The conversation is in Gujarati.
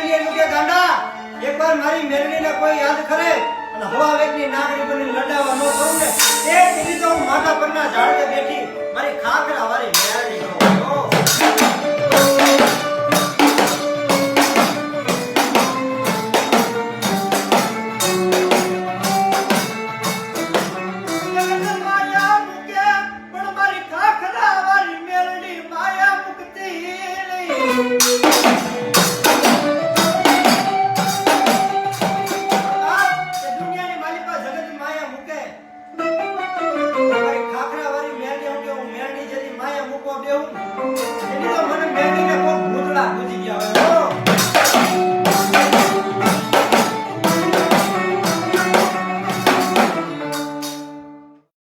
બેઠી એનું કે ગાંડા એકવાર મારી મેરડીને કોઈ યાદ કરે અને હવા વેગની નાગરી બની લડાવા ન કરું ને એ દીધી તો હું માથા પરના ઝાડે બેઠી મારી ખાખરા વાળી મેરડી નો માયા મુક્તિ